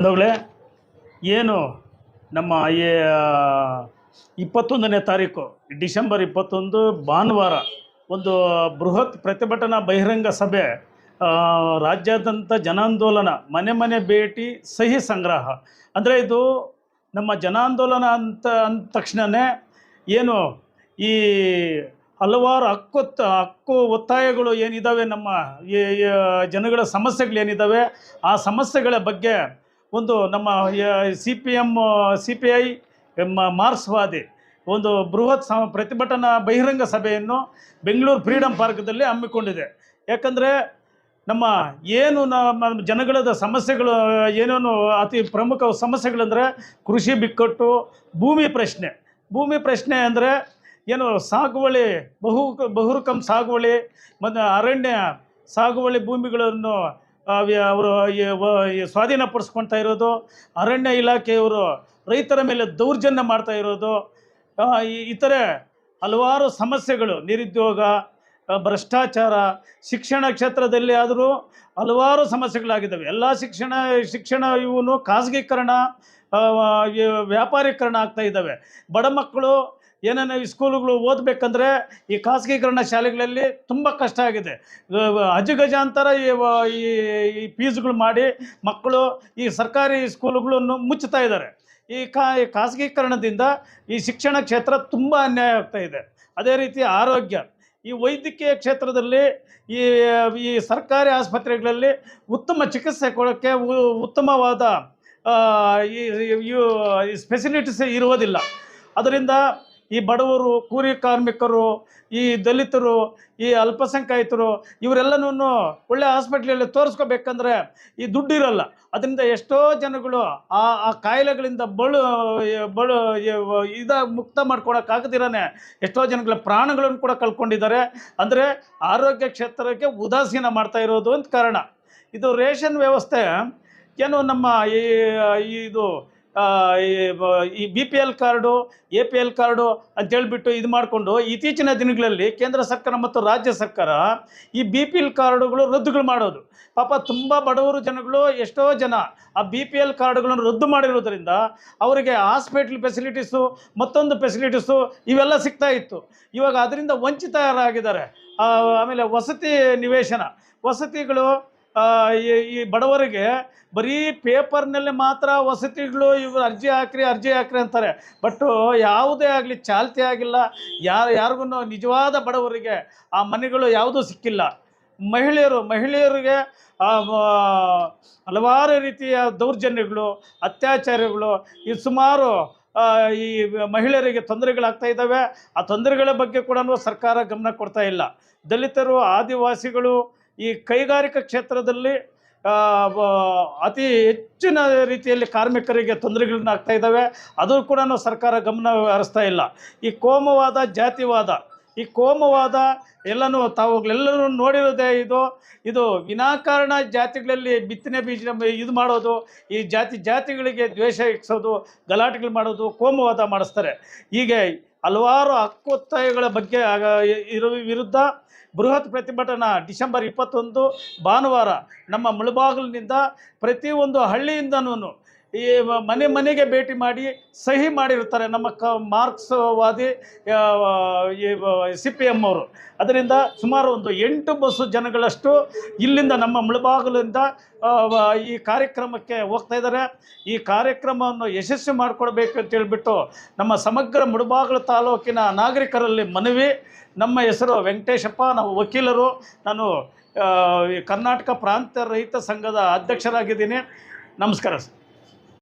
ಬಂಧುಗಳೇ, ಏನು ನಮ್ಮ 21ನೇ ತಾರೀಕು ಡಿಸೆಂಬರ್ 21 ಭಾನುವಾರ ಒಂದು ಬೃಹತ್ ಪ್ರತಿಭಟನಾ ಬಹಿರಂಗ ಸಭೆ, ರಾಜ್ಯಾದ್ಯಂತ ಜನಾಂದೋಲನ, ಮನೆ ಮನೆ ಭೇಟಿ, ಸಹಿ ಸಂಗ್ರಹ. ಅಂದರೆ ಇದು ನಮ್ಮ ಜನಾಂದೋಲನ ಅಂದ ತಕ್ಷಣವೇ ಏನು ಈ ಹಲವಾರು ಹಕ್ಕು ಒತ್ತಾಯಗಳು ಏನಿದ್ದಾವೆ, ನಮ್ಮ ಈ ಜನಗಳ ಸಮಸ್ಯೆಗಳೇನಿದ್ದಾವೆ, ಆ ಸಮಸ್ಯೆಗಳ ಬಗ್ಗೆ ಒಂದು ನಮ್ಮ ಸಿ ಪಿ ಐ ಮಾರ್ಕ್ಸ್ವಾದಿ ಒಂದು ಬೃಹತ್ ಪ್ರತಿಭಟನಾ ಬಹಿರಂಗ ಸಭೆಯನ್ನು ಬೆಂಗಳೂರು ಫ್ರೀಡಮ್ ಪಾರ್ಕ್ದಲ್ಲಿ ಹಮ್ಮಿಕೊಂಡಿದೆ. ಯಾಕಂದರೆ ನಮ್ಮ ಏನು ನಮ್ಮ ಜನಗಳದ ಸಮಸ್ಯೆಗಳು ಏನೇನು ಅತಿ ಪ್ರಮುಖ ಸಮಸ್ಯೆಗಳಂದರೆ ಕೃಷಿ ಬಿಕ್ಕಟ್ಟು, ಭೂಮಿ ಪ್ರಶ್ನೆ ಅಂದರೆ ಏನು ಸಾಗುವಳಿ, ಬಹುರಕಂ ಸಾಗುವಳಿ ಮತ್ತು ಅರಣ್ಯ ಸಾಗುವಳಿ ಭೂಮಿಗಳನ್ನು ಅವರು ಸ್ವಾಧೀನಪಡಿಸ್ಕೊಳ್ತಾ ಇರೋದು, ಅರಣ್ಯ ಇಲಾಖೆಯವರು ರೈತರ ಮೇಲೆ ದೌರ್ಜನ್ಯ ಮಾಡ್ತಾ ಇರೋದು, ಇತರೆ ಹಲವಾರು ಸಮಸ್ಯೆಗಳು, ನಿರುದ್ಯೋಗ, ಭ್ರಷ್ಟಾಚಾರ, ಶಿಕ್ಷಣ ಕ್ಷೇತ್ರದಲ್ಲಿ ಆದರೂ ಹಲವಾರು ಸಮಸ್ಯೆಗಳಾಗಿದ್ದಾವೆ. ಎಲ್ಲ ಶಿಕ್ಷಣ ಇವನು ಖಾಸಗೀಕರಣ, ವ್ಯಾಪಾರೀಕರಣ ಆಗ್ತಾ ಇದ್ದಾವೆ. ಬಡ ಮಕ್ಕಳು ಏನೇನು ಸ್ಕೂಲುಗಳು ಓದಬೇಕಂದ್ರೆ ಈ ಖಾಸಗೀಕರಣ ಶಾಲೆಗಳಲ್ಲಿ ತುಂಬ ಕಷ್ಟ ಆಗಿದೆ. ಅಜಗಜಾಂತರ ಈ ಫೀಸ್ಗಳು ಮಾಡಿ ಮಕ್ಕಳು ಈ ಸರ್ಕಾರಿ ಸ್ಕೂಲುಗಳನ್ನು ಮುಚ್ಚುತ್ತಾ ಇದ್ದಾರೆ. ಈ ಖಾಸಗೀಕರಣದಿಂದ ಈ ಶಿಕ್ಷಣ ಕ್ಷೇತ್ರ ತುಂಬ ಅನ್ಯಾಯ ಆಗ್ತಾ ಇದೆ. ಅದೇ ರೀತಿ ಆರೋಗ್ಯ, ಈ ವೈದ್ಯಕೀಯ ಕ್ಷೇತ್ರದಲ್ಲಿ ಈ ಸರ್ಕಾರಿ ಆಸ್ಪತ್ರೆಗಳಲ್ಲಿ ಉತ್ತಮ ಚಿಕಿತ್ಸೆ ಕೊಡೋಕ್ಕೆ ಉತ್ತಮವಾದ ಈ ಫೆಸಿಲಿಟೀಸ್ ಇರುವುದಿಲ್ಲ. ಅದರಿಂದ ಈ ಬಡವರು, ಕೂಲಿ ಕಾರ್ಮಿಕರು, ಈ ದಲಿತರು, ಈ ಅಲ್ಪಸಂಖ್ಯಾತರು ಇವರೆಲ್ಲನೂ ಒಳ್ಳೆ ಹಾಸ್ಪಿಟ್ಲಲ್ಲಿ ತೋರಿಸ್ಕೋಬೇಕಂದ್ರೆ ಈ ದುಡ್ಡು ಇರೋಲ್ಲ. ಅದರಿಂದ ಎಷ್ಟೋ ಜನಗಳು ಆ ಕಾಯಿಲೆಗಳಿಂದ ಮುಕ್ತ ಮಾಡ್ಕೊಳಕ್ಕಾಗದಿರೇ ಎಷ್ಟೋ ಜನಗಳ ಪ್ರಾಣಗಳನ್ನು ಕೂಡ ಕಳ್ಕೊಂಡಿದ್ದಾರೆ. ಅಂದರೆ ಆರೋಗ್ಯ ಕ್ಷೇತ್ರಕ್ಕೆ ಉದಾಸೀನ ಮಾಡ್ತಾ ಇರೋದು ಅಂತ ಕಾರಣ. ಇದು ರೇಷನ್ ವ್ಯವಸ್ಥೆ ಏನು ನಮ್ಮ ಇದು ಈ BPL ಕಾರ್ಡು, APL ಕಾರ್ಡು ಅಂತೇಳ್ಬಿಟ್ಟು ಇದು ಮಾಡಿಕೊಂಡು ಇತ್ತೀಚಿನ ದಿನಗಳಲ್ಲಿ ಕೇಂದ್ರ ಸರ್ಕಾರ ಮತ್ತು ರಾಜ್ಯ ಸರ್ಕಾರ ಈ BPL ಕಾರ್ಡುಗಳು ರದ್ದುಗಳು ಮಾಡೋದು. ಪಾಪ ತುಂಬ ಬಡವರು ಜನಗಳು, ಎಷ್ಟೋ ಜನ ಆ BPL ಕಾರ್ಡುಗಳನ್ನು ರದ್ದು ಮಾಡಿರೋದ್ರಿಂದ ಅವರಿಗೆ ಹಾಸ್ಪಿಟ್ಲ್ ಫೆಸಿಲಿಟೀಸು, ಮತ್ತೊಂದು ಫೆಸಿಲಿಟೀಸು ಇವೆಲ್ಲ ಸಿಗ್ತಾ ಇತ್ತು. ಇವಾಗ ಅದರಿಂದ ವಂಚಿತರಾಗಿದ್ದಾರೆ. ಆಮೇಲೆ ವಸತಿಗಳು ಈ ಬಡವರಿಗೆ ಬರೀ ಪೇಪರ್ನಲ್ಲಿ ಮಾತ್ರ ವಸತಿಗಳು, ಇವರು ಅರ್ಜಿ ಹಾಕ್ರಿ ಅಂತಾರೆ. ಬಟ್ ಯಾವುದೇ ಆಗಲಿ ಚಾಲ್ತಿ ಆಗಿಲ್ಲ. ಯಾರಿಗೂ ನಿಜವಾದ ಬಡವರಿಗೆ ಆ ಮನೆಗಳು ಯಾವುದೂ ಸಿಕ್ಕಿಲ್ಲ. ಮಹಿಳೆಯರಿಗೆ ಹಲವಾರು ರೀತಿಯ ದೌರ್ಜನ್ಯಗಳು, ಅತ್ಯಾಚಾರಗಳು, ಈ ಸುಮಾರು ಈ ಮಹಿಳೆಯರಿಗೆ ತೊಂದರೆಗಳಾಗ್ತಾ ಇದ್ದಾವೆ. ಆ ತೊಂದರೆಗಳ ಬಗ್ಗೆ ಕೂಡ ಸರ್ಕಾರ ಗಮನ ಕೊಡ್ತಾ ಇಲ್ಲ. ದಲಿತರು, ಆದಿವಾಸಿಗಳು, ಈ ಕೈಗಾರಿಕಾ ಕ್ಷೇತ್ರದಲ್ಲಿ ಅತಿ ಹೆಚ್ಚಿನ ರೀತಿಯಲ್ಲಿ ಕಾರ್ಮಿಕರಿಗೆ ತೊಂದರೆಗಳನ್ನ ಆಗ್ತಾ ಇದ್ದಾವೆ. ಅದು ಕೂಡ ಸರ್ಕಾರ ಗಮನ ಹರಿಸ್ತಾ ಇಲ್ಲ. ಈ ಕೋಮುವಾದ, ಜಾತಿವಾದ, ಈ ಕೋಮುವಾದ ಎಲ್ಲನೂ ತಾವುಗಳೆಲ್ಲರೂ ನೋಡಿರೋದೇ. ಇದು ವಿನಾಕಾರಣ ಜಾತಿಗಳಲ್ಲಿ ಬಿತ್ತನೆ ಬೀಜ ಇದು ಮಾಡೋದು, ಈ ಜಾತಿಗಳಿಗೆ ದ್ವೇಷ ಇಕ್ಸೋದು, ಗಲಾಟೆಗಳು ಮಾಡೋದು, ಕೋಮುವಾದ ಮಾಡಿಸ್ತಾರೆ. ಹೀಗೆ ಹಲವಾರು ಹಕ್ಕೊತ್ತಾಯಗಳ ಬಗ್ಗೆ ವಿರುದ್ಧ ಬೃಹತ್ ಪ್ರತಿಭಟನಾ ಡಿಸೆಂಬರ್ 21 ಭಾನುವಾರ ನಮ್ಮ ಮುಳಬಾಗಿಲಿನಿಂದ ಪ್ರತಿಯೊಂದು ಹಳ್ಳಿಯಿಂದನೂ ಈ ಮನೆಗೆ ಭೇಟಿ ಮಾಡಿ ಸಹಿ ಮಾಡಿರ್ತಾರೆ ನಮ್ಮ ಮಾರ್ಕ್ಸ್ವಾದಿ CPM ಅವರು. ಅದರಿಂದ ಸುಮಾರು ಒಂದು 8 ಬಸ್ಸು ಜನಗಳಷ್ಟು ಇಲ್ಲಿಂದ ನಮ್ಮ ಮುಳಬಾಗಿಲಿಂದ ಈ ಕಾರ್ಯಕ್ರಮಕ್ಕೆ ಹೋಗ್ತಾ ಇದ್ದಾರೆ. ಈ ಕಾರ್ಯಕ್ರಮವನ್ನು ಯಶಸ್ವಿ ಮಾಡಿಕೊಡ್ಬೇಕು ಅಂತೇಳ್ಬಿಟ್ಟು ನಮ್ಮ ಸಮಗ್ರ ಮುಳಬಾಗಿಲು ತಾಲೂಕಿನ ನಾಗರಿಕರಲ್ಲಿ ಮನವಿ. ನಮ್ಮ ಹೆಸರು ವೆಂಕಟೇಶಪ್ಪ, ನಾವು ವಕೀಲರು. ನಾನು ಕರ್ನಾಟಕ ಪ್ರಾಂತ ರೈತ ಸಂಘದ ಅಧ್ಯಕ್ಷರಾಗಿದ್ದೀನಿ. ನಮಸ್ಕಾರ ಸರ್.